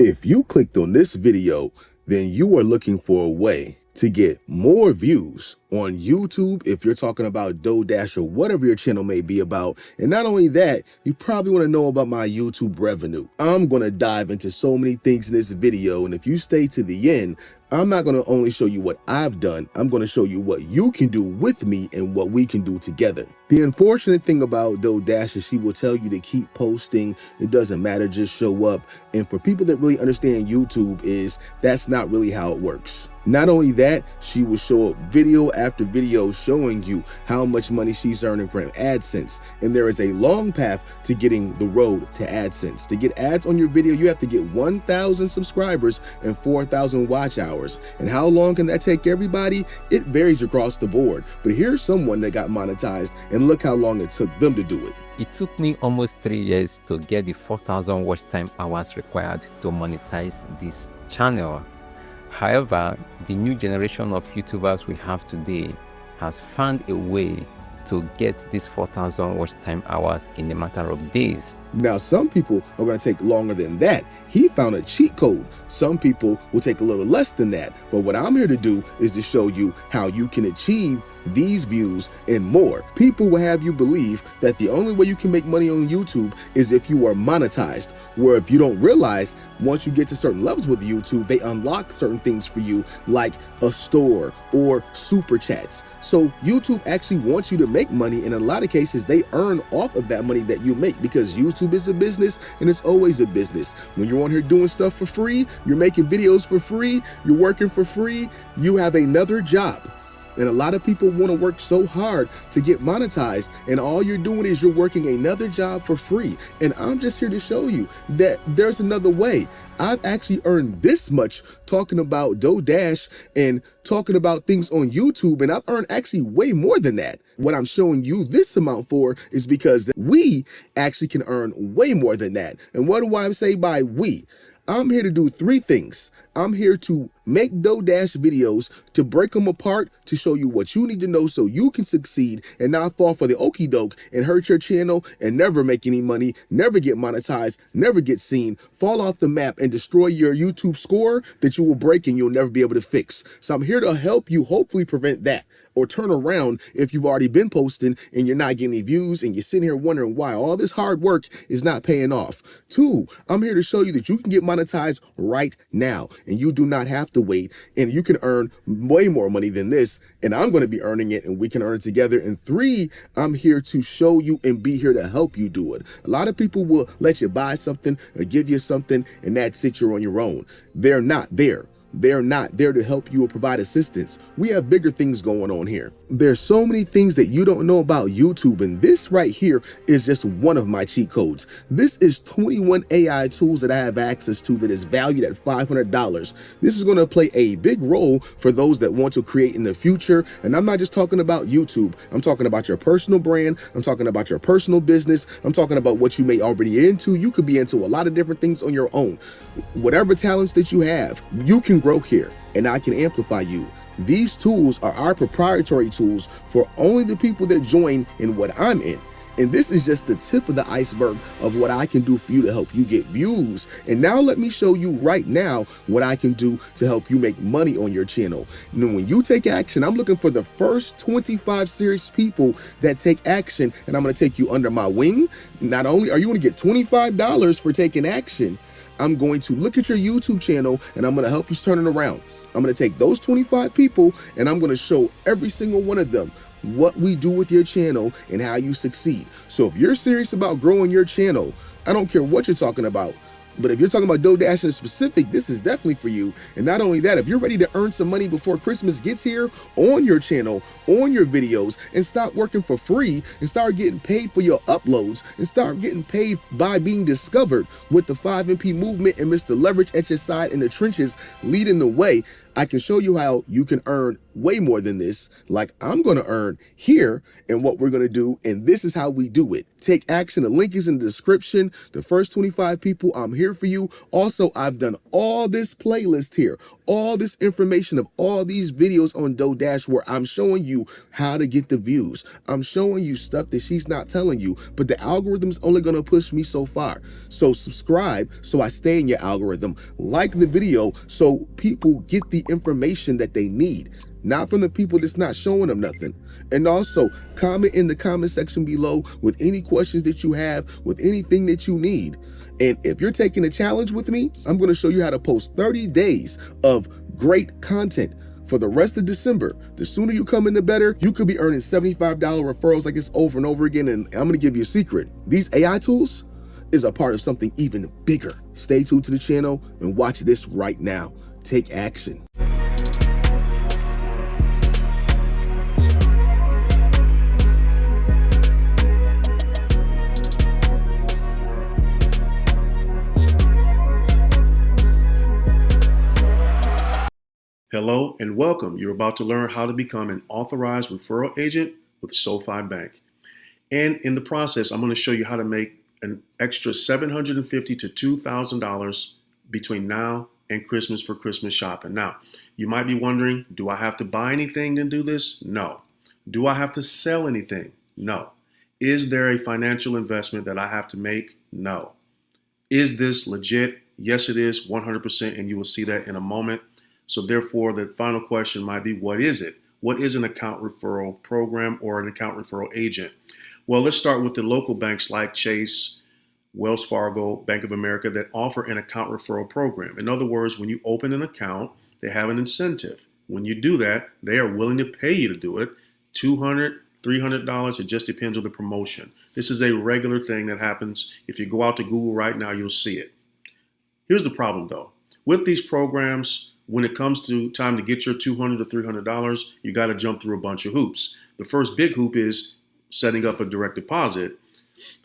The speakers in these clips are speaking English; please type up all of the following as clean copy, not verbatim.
If you clicked on this video, then you are looking for a way to get more views on YouTube if you're talking about DoorDash or whatever your channel may be about. And not only that, you probably want to know about my YouTube revenue. I'm going to dive into so many things in this video, and if you stay to the end, I'm not going to only show you what I've done, I'm going to show you what you can do with me and what we can do together. The unfortunate thing about DoorDash is she will tell you to keep posting. It doesn't matter, just show up. And for people that really understand YouTube, is that's not really how it works. Not only that, she will show up video after video showing you how much money she's earning from AdSense. And there is a long path to getting the road to AdSense. To get ads on your video, you have to get 1,000 subscribers and 4,000 watch hours. And how long can that take everybody? It varies across the board. But here's someone that got monetized, and look how long it took them to do it. It took me almost 3 years to get the 4,000 watch time hours required to monetize this channel. However, the new generation of YouTubers we have today has found a way to get these 4,000 watch time hours in a matter of days. Now, some people are going to take longer than that. He found a cheat code. Some people will take a little less than that. But what I'm here to do is to show you how you can achieve these views and more. People will have you believe that the only way you can make money on YouTube is if you are monetized, where if you don't realize, once you get to certain levels with YouTube, they unlock certain things for you, like a store or super chats. So YouTube actually wants you to make money, and in a lot of cases they earn off of that money that you make, because YouTube is a business and it's always a business. When you're on here doing stuff for free, you're making videos for free, you're working for free, you have another job. And a lot of people want to work so hard to get monetized, and all you're doing is you're working another job for free. And I'm just here to show you that there's another way. I've actually earned this much talking about DoorDash and talking about things on YouTube, and I've earned actually way more than that. What I'm showing you this amount for is because we actually can earn way more than that. And what do I say by we? I'm here to do three things. I'm here to make DoorDash videos, to break them apart, to show you what you need to know so you can succeed and not fall for the okie doke and hurt your channel and never make any money, never get monetized, never get seen, fall off the map and destroy your YouTube score that you will break and you'll never be able to fix. So I'm here to help you hopefully prevent that, or turn around if you've already been posting and you're not getting any views and you're sitting here wondering why all this hard work is not paying off. Two, I'm here to show you that you can get monetized right now, and you do not have to wait, and you can earn way more money than this, and I'm going to be earning it and we can earn it together. And three, I'm here to show you and be here to help you do it. A lot of people will let you buy something or give you something and that's it, you're on your own. They're not there. They're not there to help you or provide assistance. We have bigger things going on here. There's so many things that you don't know about YouTube, and this right here is just one of my cheat codes. This is 21 AI tools that I have access to that is valued at $500. This is going to play a big role for those that want to create in the future. And I'm not just talking about YouTube. I'm talking about your personal brand. I'm talking about your personal business. I'm talking about what you may already into. You could be into a lot of different things on your own. Whatever talents that you have, you can grow here, and I can amplify you. These tools are our proprietary tools for only the people that join in what I'm in. And this is just the tip of the iceberg of what I can do for you to help you get views. And now let me show you right now what I can do to help you make money on your channel. And when you take action, I'm looking for the first 25 serious people that take action, and I'm going to take you under my wing. Not only are you going to get $25 for taking action, I'm going to look at your YouTube channel and I'm going to help you turn it around. I'm going to take those 25 people and I'm going to show every single one of them what we do with your channel and how you succeed. So if you're serious about growing your channel, I don't care what you're talking about, but if you're talking about DoorDash in specific, this is definitely for you. And not only that, if you're ready to earn some money before Christmas gets here on your channel, on your videos, and stop working for free and start getting paid for your uploads and start getting paid by being discovered with the 5MP movement and Mr. Leverage at your side in the trenches leading the way, I can show you how you can earn way more than this, like I'm going to earn here, and what we're going to do. And this is how we do it. Take action. The link is in the description. The first 25 people, I'm here for you. Also, I've done all this playlist here, all this information of all these videos on DoDash where I'm showing you how to get the views. I'm showing you stuff that she's not telling you, but the algorithm's only gonna push me so far. So subscribe so I stay in your algorithm. Like the video so people get the information that they need, not from the people that's not showing them nothing. And also comment in the comment section below with any questions that you have, with anything that you need. And if you're taking a challenge with me, I'm going to show you how to post 30 days of great content for the rest of December. The sooner you come in, the better. You could be earning $75 referrals like this over and over again. And I'm going to give you a secret. These AI tools is a part of something even bigger. Stay tuned to the channel and watch this right now. Take action. Hello and welcome. You're about to learn how to become an authorized referral agent with SoFi Bank. And in the process, I'm going to show you how to make an extra $750 to $2,000 between now and Christmas for Christmas shopping. Now, you might be wondering, do I have to buy anything to do this? No. Do I have to sell anything? No. Is there a financial investment that I have to make? No. Is this legit? Yes, it is 100%, and you will see that in a moment. So therefore, the final question might be, what is it? What is an account referral program or an account referral agent? Well, let's start with the local banks like Chase, Wells Fargo, Bank of America that offer an account referral program. In other words, when you open an account, they have an incentive. When you do that, they are willing to pay you to do it. $200, $300, it just depends on the promotion. This is a regular thing that happens. If you go out to Google right now, you'll see it. Here's the problem though. With these programs, when it comes to time to get your $200 or $300, you got to jump through a bunch of hoops. The first big hoop is setting up a direct deposit,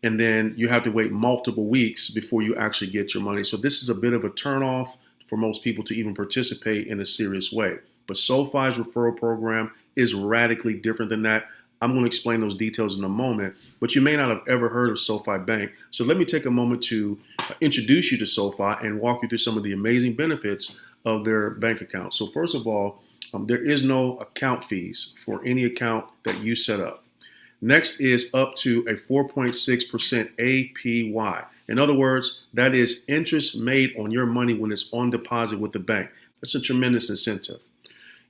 and then you have to wait multiple weeks before you actually get your money. So this is a bit of a turnoff for most people to even participate in a serious way. But SoFi's referral program is radically different than that. I'm going to explain those details in a moment, but you may not have ever heard of SoFi Bank. So let me take a moment to introduce you to SoFi and walk you through some of the amazing benefits of their bank account. So first of all, there is no account fees for any account that you set up. Next is up to a 4.6% APY. In other words, that is interest made on your money when it's on deposit with the bank. That's a tremendous incentive.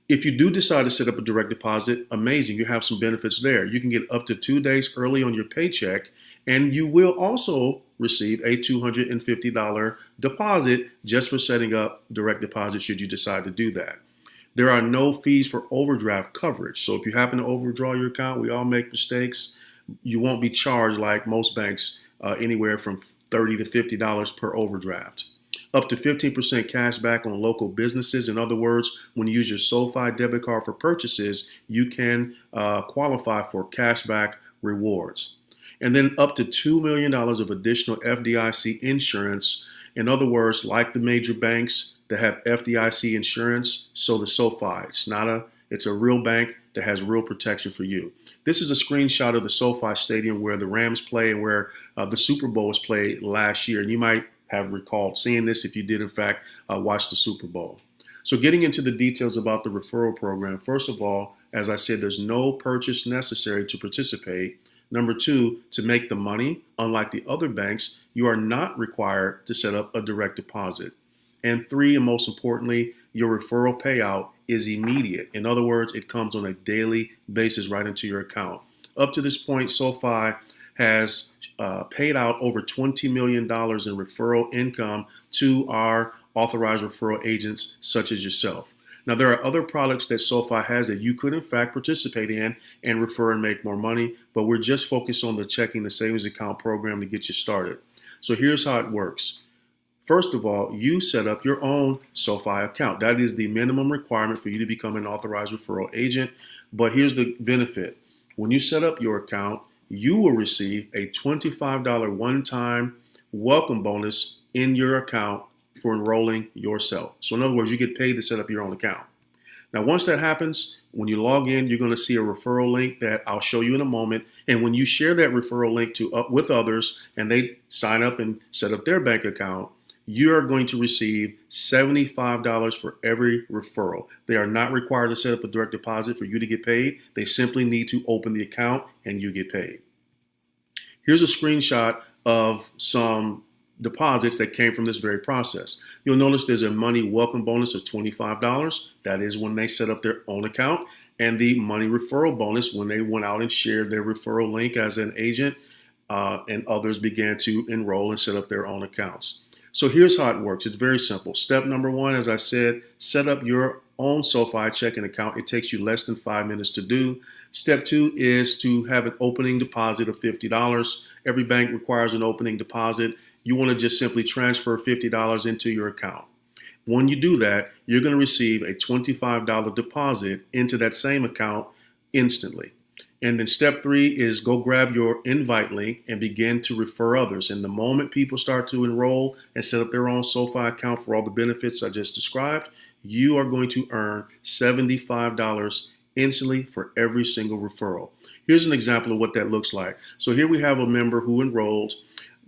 If you do decide to set up a direct deposit, amazing, you have some benefits there. You can get up to 2 days early on your paycheck, and you will also receive a $250 deposit just for setting up direct deposit should you decide to do that. There are no fees for overdraft coverage. So if you happen to overdraw your account, we all make mistakes, you won't be charged like most banks, anywhere from $30 to $50 per overdraft. Up to 15% cash back on local businesses. In other words, when you use your SoFi debit card for purchases, you can qualify for cash back rewards. And then up to $2 million of additional FDIC insurance. In other words, like the major banks that have FDIC insurance, so the SoFi. It's a real bank that has real protection for you. This is a screenshot of the SoFi Stadium where the Rams play and where the Super Bowl was played last year. And you might have recalled seeing this if you did, in fact, watch the Super Bowl. So getting into the details about the referral program, first of all, as I said, there's no purchase necessary to participate. Number two, to make the money, unlike the other banks, you are not required to set up a direct deposit. And three, and most importantly, your referral payout is immediate. In other words, it comes on a daily basis right into your account. Up to this point, SoFi has paid out over $20 million in referral income to our authorized referral agents such as yourself. Now, there are other products that SoFi has that you could, in fact, participate in and refer and make more money, but we're just focused on the checking the savings account program to get you started. So here's how it works. First of all, you set up your own SoFi account. That is the minimum requirement for you to become an authorized referral agent. But here's the benefit. When you set up your account, you will receive a $25 one-time welcome bonus in your account for enrolling yourself. So in other words, you get paid to set up your own account. Now, once that happens, when you log in, you're going to see a referral link that I'll show you in a moment. And when you share that referral link with others and they sign up and set up their bank account, you are going to receive $75 for every referral. They are not required to set up a direct deposit for you to get paid. They simply need to open the account and you get paid. Here's a screenshot of some deposits that came from this very process. You'll notice there's a money welcome bonus of $25. That is when they set up their own account. And the money referral bonus when they went out and shared their referral link as an agent, and others began to enroll and set up their own accounts. So here's how it works. It's very simple. Step number one, as I said, set up your own SoFi checking account. It takes you less than 5 minutes to do. Step two is to have an opening deposit of $50. Every bank requires an opening deposit. You want to just simply transfer $50 into your account. When you do that, you're going to receive a $25 deposit into that same account instantly. And then step three is go grab your invite link and begin to refer others. And the moment people start to enroll and set up their own SoFi account for all the benefits I just described, you are going to earn $75 instantly for every single referral. Here's an example of what that looks like. So here we have a member who enrolled.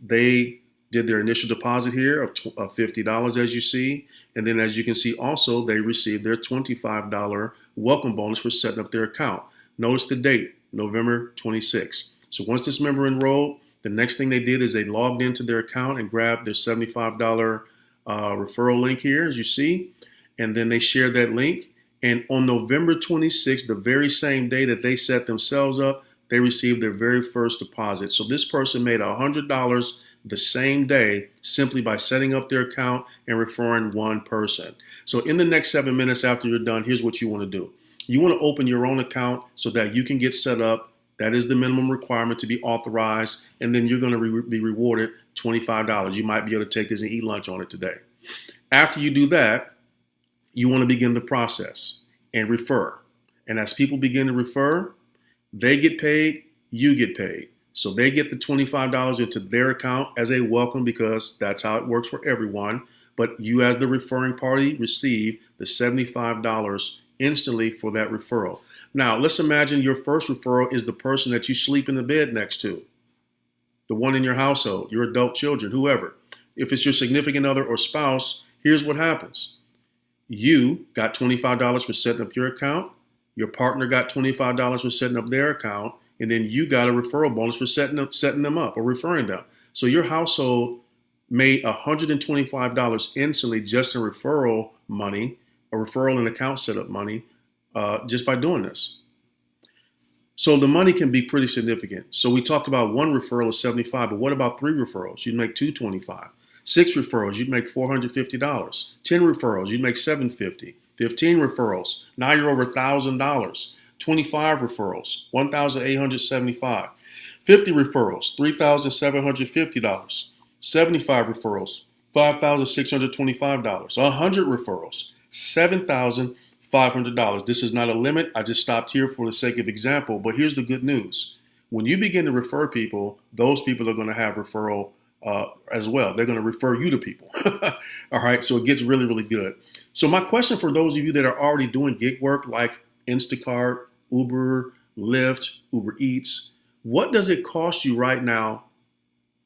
They did their initial deposit here of $50, as you see. And then as you can see also, they received their $25 welcome bonus for setting up their account. Notice the date, November 26th. So once this member enrolled, the next thing they did is they logged into their account and grabbed their $75 referral link here, as you see. And then they shared that link. And on November 26th, the very same day that they set themselves up, they received their very first deposit. So this person made $100 the same day simply by setting up their account and referring one person. So in the next 7 minutes after you're done, here's what you want to do. You want to open your own account so that you can get set up. That is the minimum requirement to be authorized. And then you're going to be rewarded $25. You might be able to take this and eat lunch on it today. After you do that, you want to begin the process and refer. And as people begin to refer, they get paid, you get paid. So they get the $25 into their account as a welcome because that's how it works for everyone. But you as the referring party receive the $75 instantly for that referral. Now, let's imagine your first referral is the person that you sleep in the bed next to, the one in your household, your adult children, whoever. If it's your significant other or spouse, here's what happens. You got $25 for setting up your account. Your partner got $25 for setting up their account. And then you got a referral bonus for setting them up or referring them. So your household made $125 instantly just in referral money, a referral and account setup money, just by doing this. So the money can be pretty significant. So we talked about one referral of $75, but what about 3 referrals? You'd make $225. 6 referrals, you'd make $450. 10 referrals, you'd make $750. 15 referrals, now you're over $1,000. 25 referrals, $1,875. 50 referrals, $3,750. 75 referrals, $5,625. 100 referrals, $7,500. This is not a limit. I just stopped here for the sake of example, but here's the good news. When you begin to refer people, those people are going to have referral as well. They're going to refer you to people. All right, so it gets really, really good. So my question for those of you that are already doing gig work like Instacart, Uber, Lyft, Uber Eats, what does it cost you right now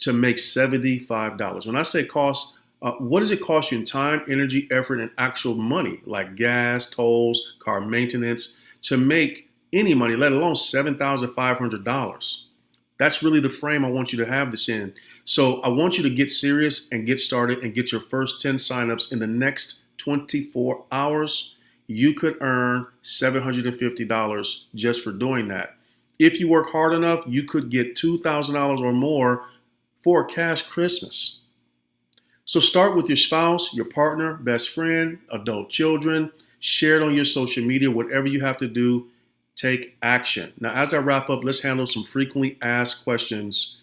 to make $75? When I say cost, what does it cost you in time, energy, effort, and actual money, like gas, tolls, car maintenance, to make any money, let alone $7,500? That's really the frame I want you to have this in. So I want you to get serious and get started and get your first 10 signups in the next 24 hours. You could earn $750 just for doing that. If you work hard enough, you could get $2,000 or more for a cash Christmas. So start with your spouse, your partner, best friend, adult children, share it on your social media, whatever you have to do, take action. Now, as I wrap up, let's handle some frequently asked questions